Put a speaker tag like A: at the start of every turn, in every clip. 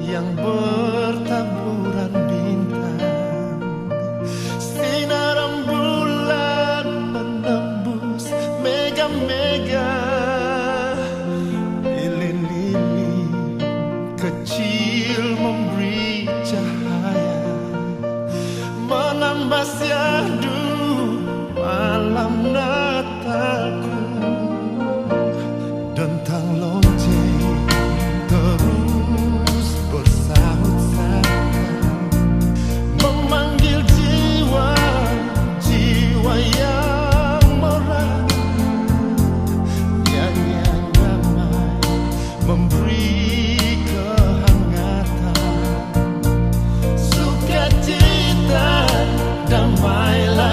A: yang bertaburan bintang, sinar rembulan menembus mega-mega, lilin-lilin kecil memberi cahaya, menambah syahdu malam Natalku. Dentang lonceng terus bersahut-sahut, memanggil jiwa-jiwa yang merana. Nyanyian damai memberi kehangatan, sukacita damailah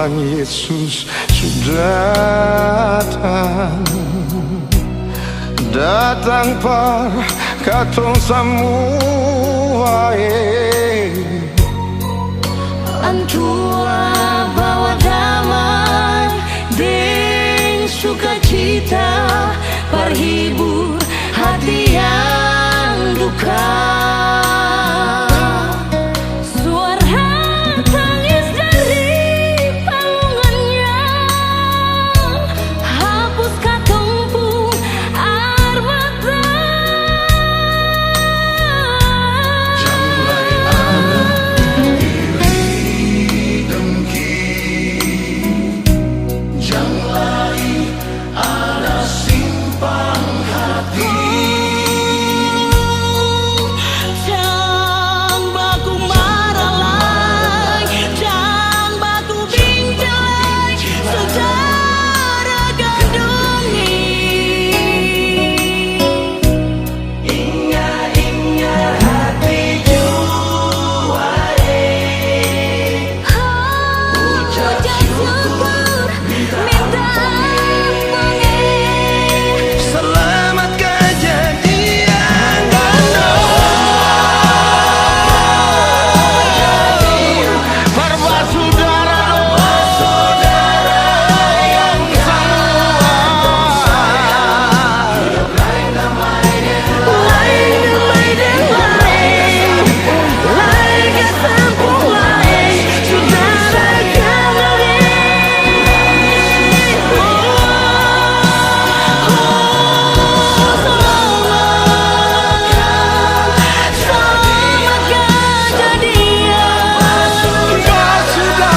A: Tuhan Yesus sudah datang par katong semua
B: Antua bawa damai deng sukacita, parhibur hati yang duka. Suara tangis dari palungannya hapus katumpung air mata.
A: Janganlah ada iri dengki, janganlah ada simpang hati.
B: Jangan baku marah lagi, jangan baku bincang secara gadungi.
A: Ingat hati juare,
B: Ucap syukur minta ampun.
A: selamat kejadian Persaudara yang
B: Lain dan lain, lain kesempung lain, saudara kembali. Selamat kejadian.
A: saudara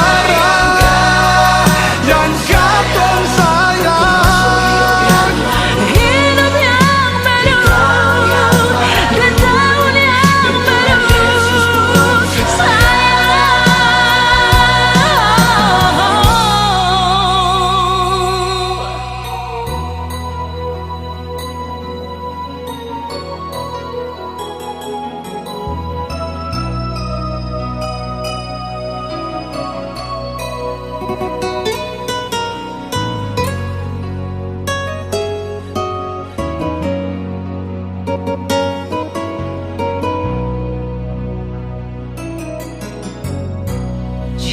A: yang katong sayang.
B: Hidup yang baru dan tahun yang baru, sayang.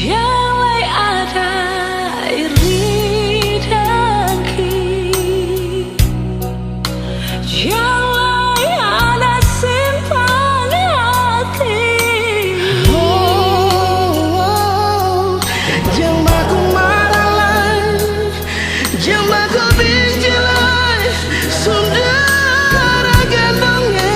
B: Janganlah ada iri dengki, janganlah ada simpang hati.
A: Jangan baku marah lagi, jangan baku benci lagi, saudara gandongnya.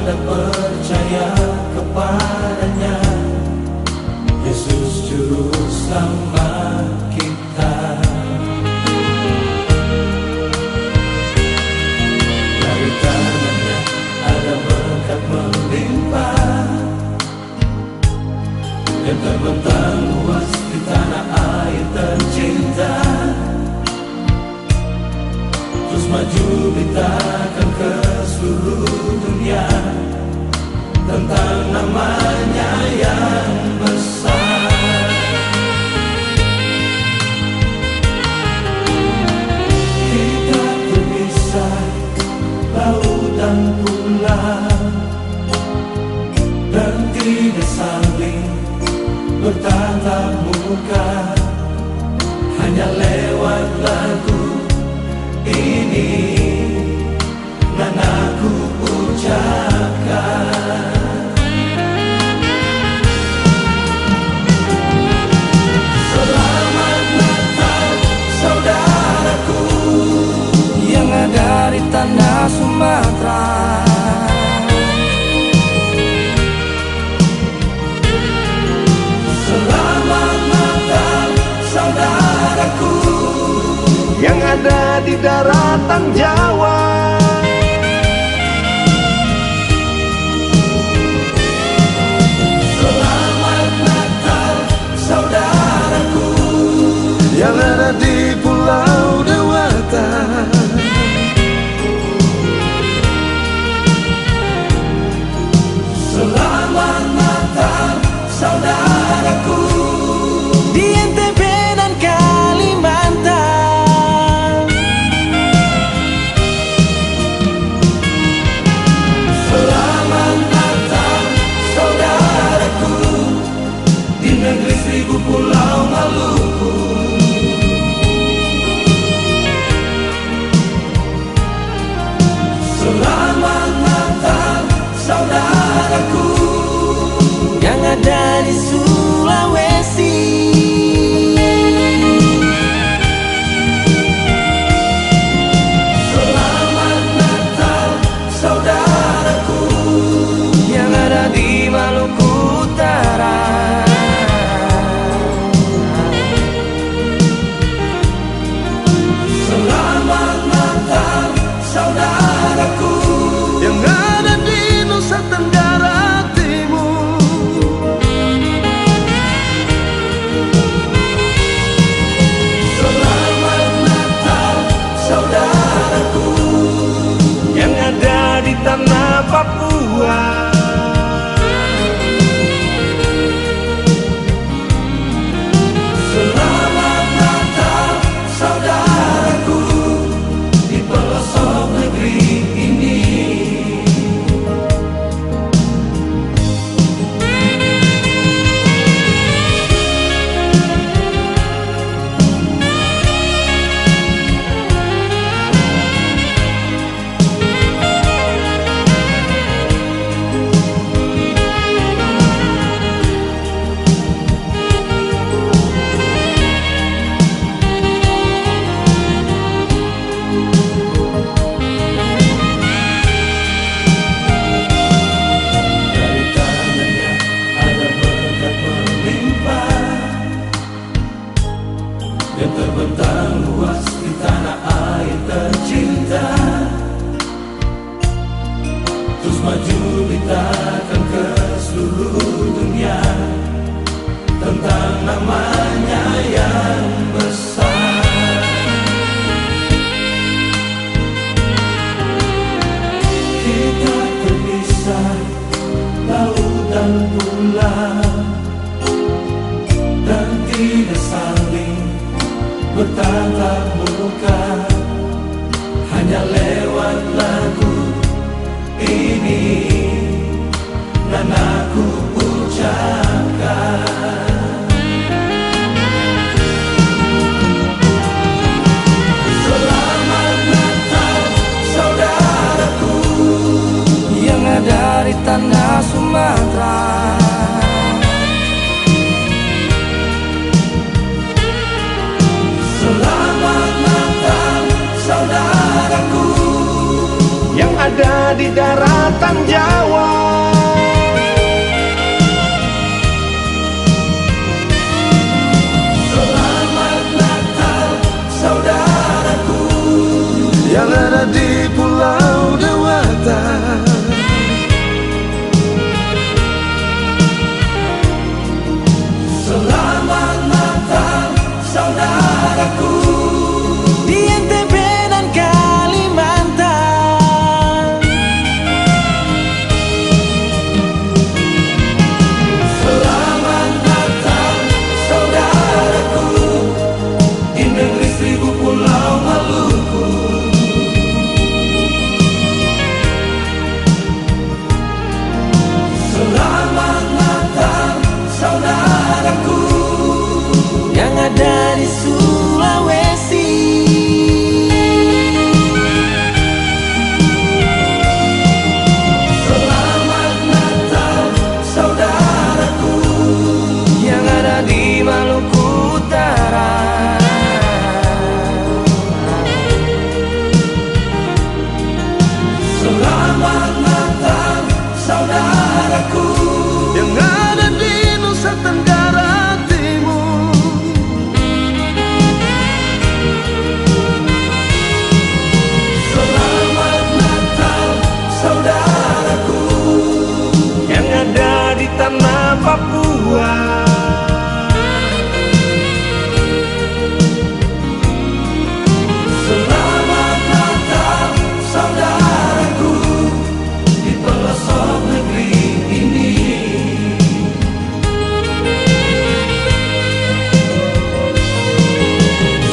C: dan percaya kepadanya, Yesus Juru Selamat kita. Dari tangannya ada berkat melimpah yang terbentang luas di tanah air tercinta. Terus maju beritakan ke seluruh dunia tentang namanya yang besar. Kita terpisah laut dan pulau, dan tidak saling bertatap muka, hanya lewat lagu ini nan aku ucapkan. Selamat Natal saudaraku
A: yang ada di tanah Sumatera.
C: Selamat Natal saudaraku
A: yang ada di daratan Jawa.
C: Selamat Natal saudaraku
A: yang ada di Pulau Dewata.
C: Selamat Natal saudaraku
A: Di NTB dan Kalimantan.
C: Selamat Natal saudaraku di negeri 1000 pulau Maluku. Selamat Natal saudaraku
A: Yang ada di Sulawesi.
C: Selamat Natal saudaraku
A: Yang ada di Maluku Utara.
C: Selamat Natal saudaraku
A: Yang ada di Nusa Tenggara Timur.
C: Selamat Natal saudaraku
A: Yang ada di tanah Papua.
C: Selamat Natal saudaraku di pelosok negeri ini. Dari tangannya ada berkat melimpah yang terbentang luas di tanah air tercinta. Terus maju beritakan ke seluruh dunia tentang namanya yang besar. Kita terpisah laut dan pulau, dan tidak saling bertatap muka, hanya lewat lagu ini nan aku ucapkan. Selamat Natal saudaraku
A: Yang ada di tanah Sumatera.
C: Selamat Natal saudaraku
A: Yang ada di daratan Jawa.
C: Selamat Natal saudaraku
A: yang ada di Pulau Dewata.
C: Selamat Natal saudaraku
A: Di NTB dan Kalimantan.
C: Selamat Natal saudaraku di negeri seribu pulau Maluku. Selamat Natal saudaraku
A: Yang ada di Sulawesi.
C: Selamat Natal saudaraku
A: Yang ada di Maluku Utara.
C: Selamat Natal saudaraku
A: Yang ada di Nusa Tenggara Timur.
C: Selamat Natal saudaraku
A: Yang ada di tanah Papua.
C: Selamat Natal saudaraku di pelosok negeri ini.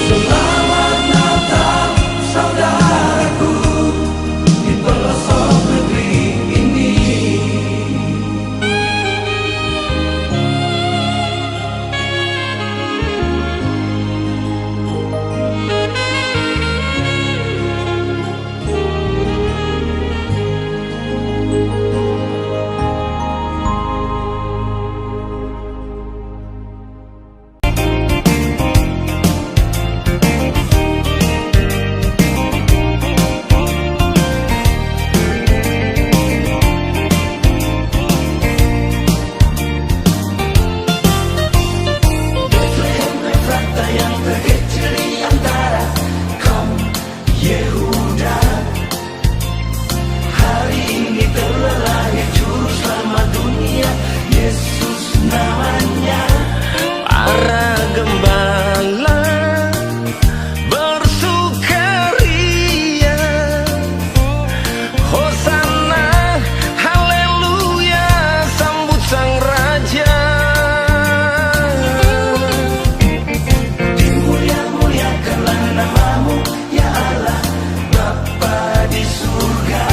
C: Selamat Natal saudaraku di pelosok negeri ini. Bethlehem Efrata yang terkecil di antara kaum Yehuda. Hari ini telah lahir juru selamat dunia, Yesus namanya.
A: Para gembala bersukaria, Hosana, haleluya, sambut sang raja.
C: Dimulia-muliakanlah namamu, ya Allah, Bapa di surga.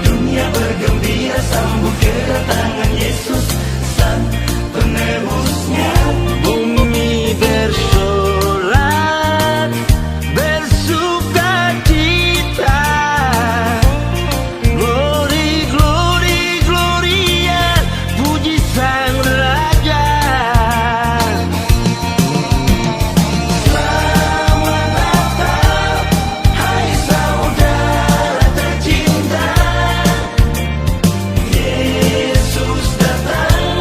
C: Dunia bergembira sambut kedatangan Yesus, sang penebusnya.
A: Bumi bersorak, bersukacita. Glory, glory, gloria, puji sang raja.
C: Selamat Natal, hai saudara tercinta. Yesus datang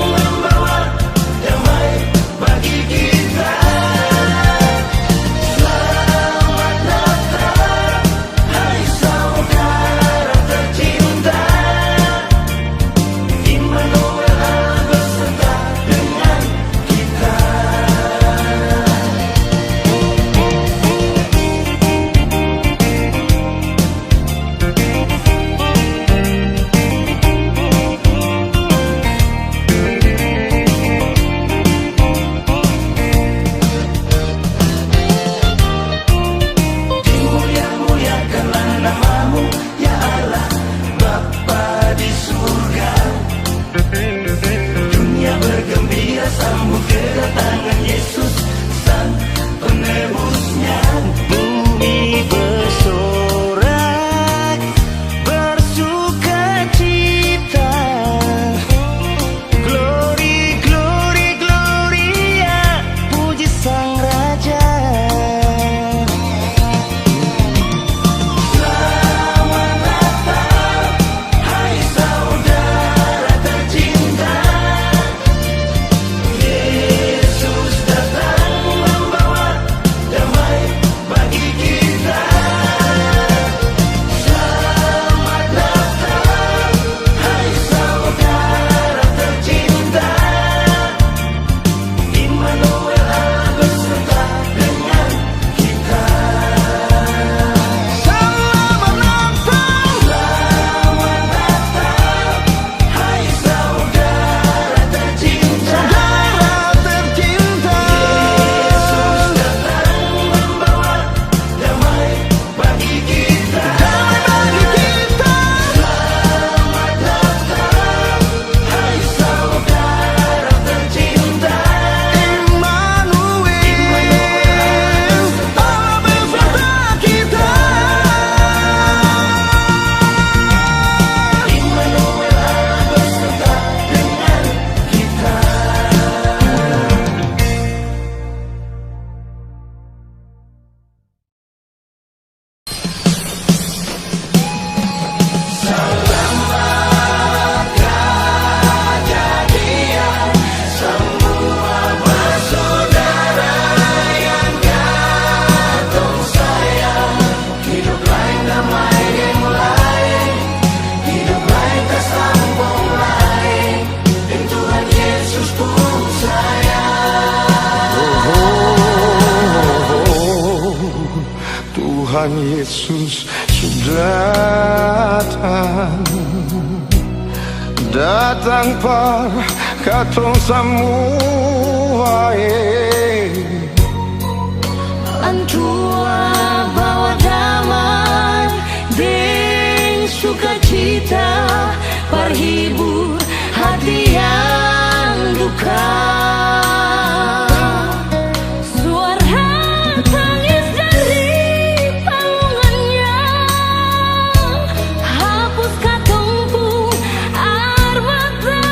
A: Tuhan Yesus sudah datang par katong semua
B: Antua bawa damai deng sukacita, parhibur hati yang duka. Suara tangis dari palungannya hapus katongku air mata.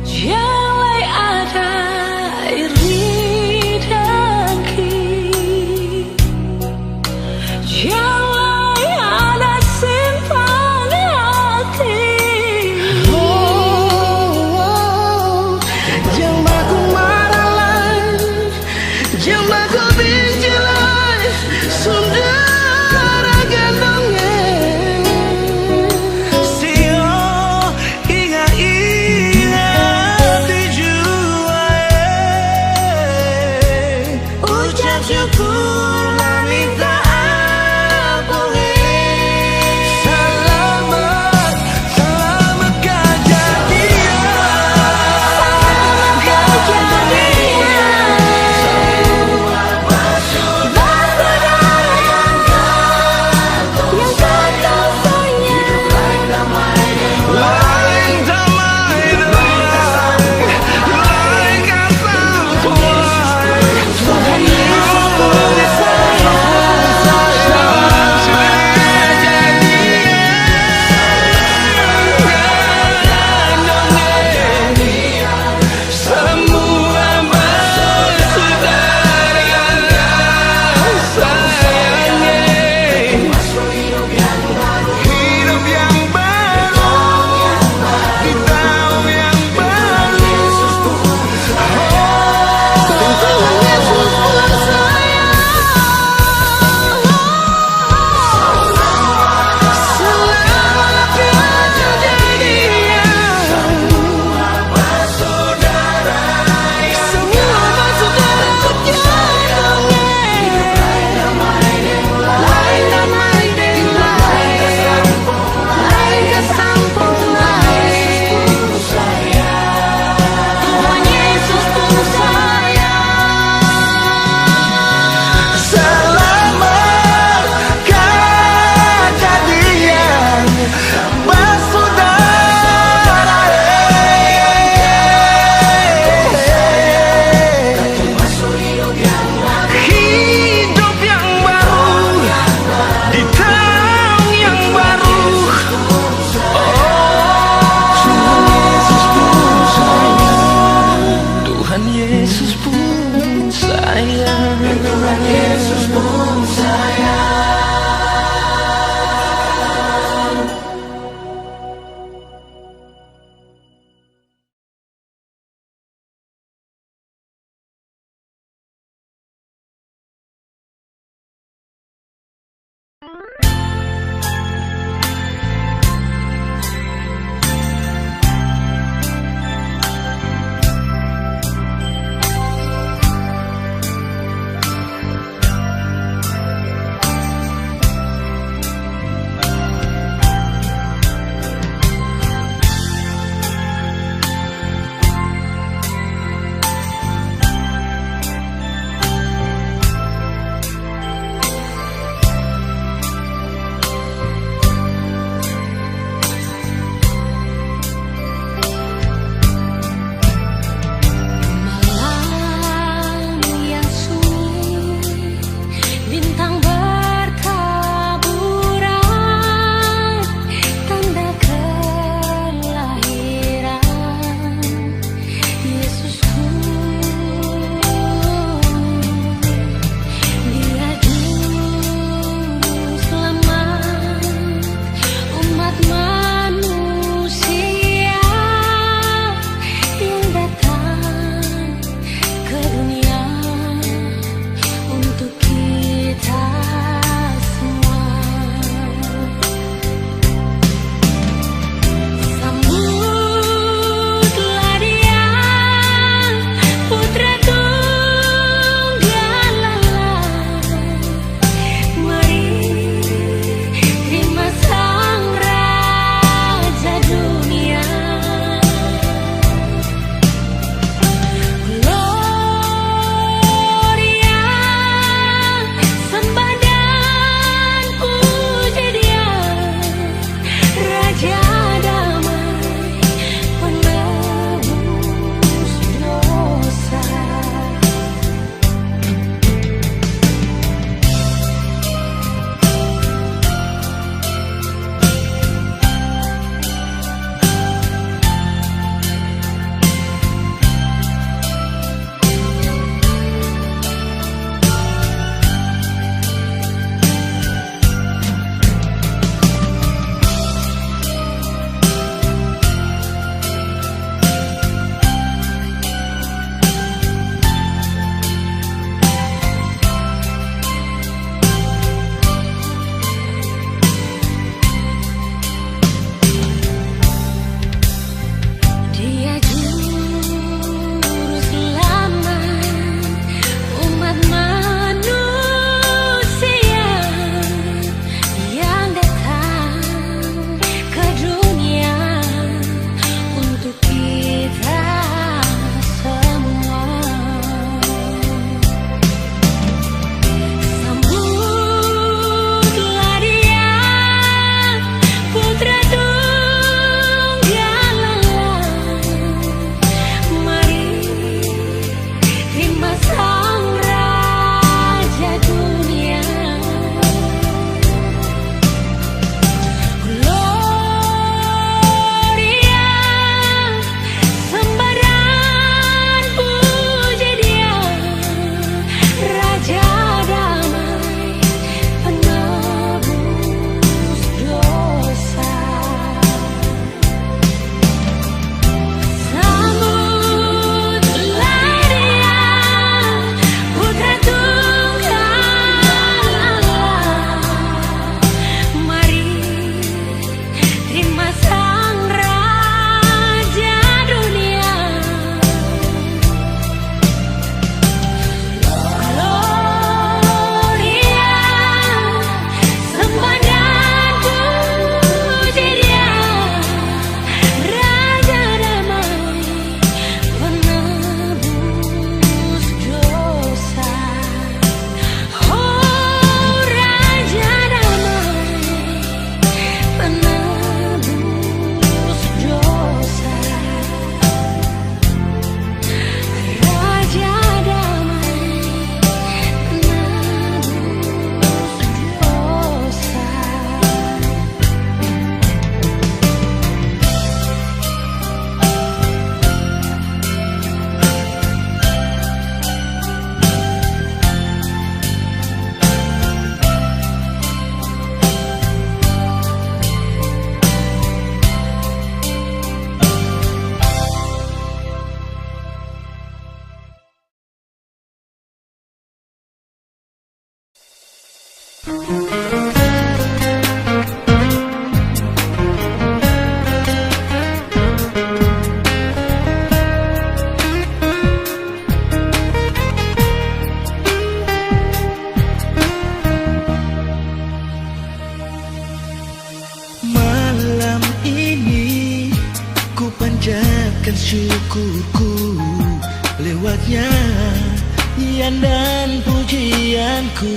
B: Jelai ada iri dengki, jelai ada simpan hati.
A: Jangan ku marah lagi, jangan ku benci lagi, saudara gandongnya. Sio ingat-ingat dijual, ucap syukur dan minta ampun. Selamat, selamat kejadian. Lain damai lain kata Tuhan Yesus. sayang.
C: Itulah Yesus pun sayang.
A: Malam ini ku panjatkan syukurku lewatnya nyanyian dan pujianku.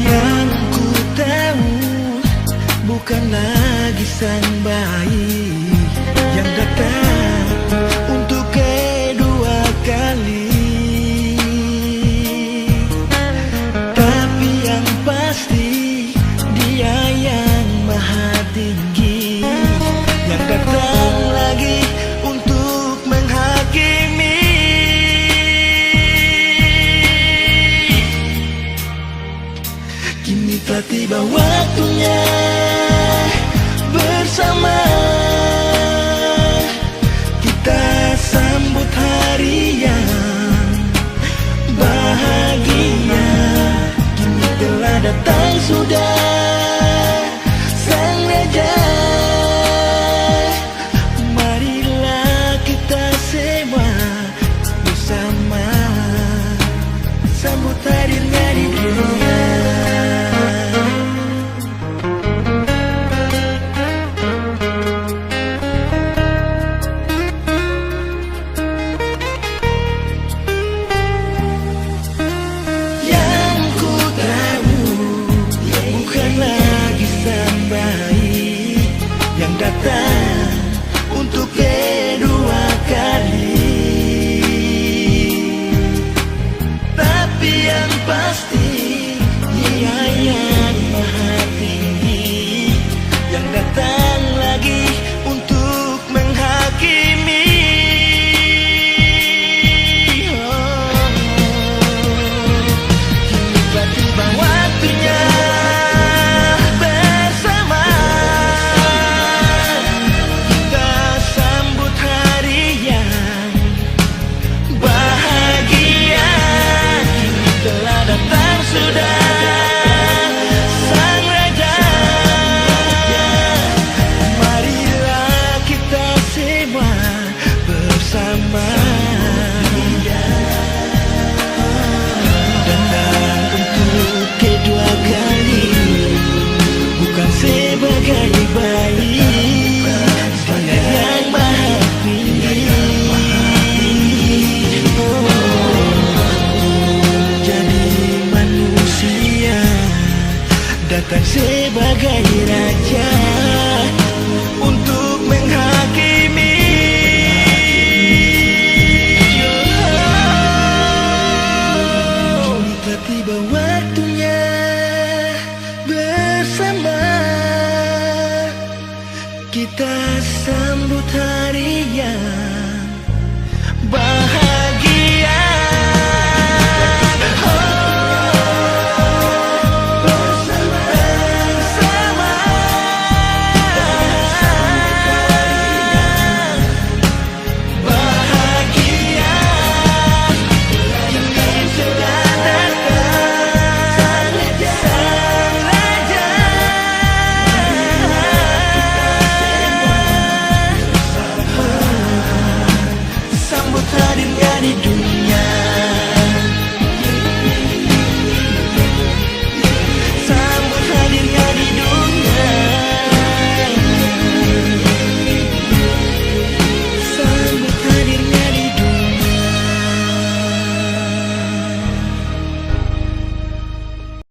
A: Yang ku tahu bukan lagi sang bayi yang datang untuk kedua kali, tapi yang pasti Dia yang maha tinggi yang datang lagi untuk menghakimi. Kini telah tiba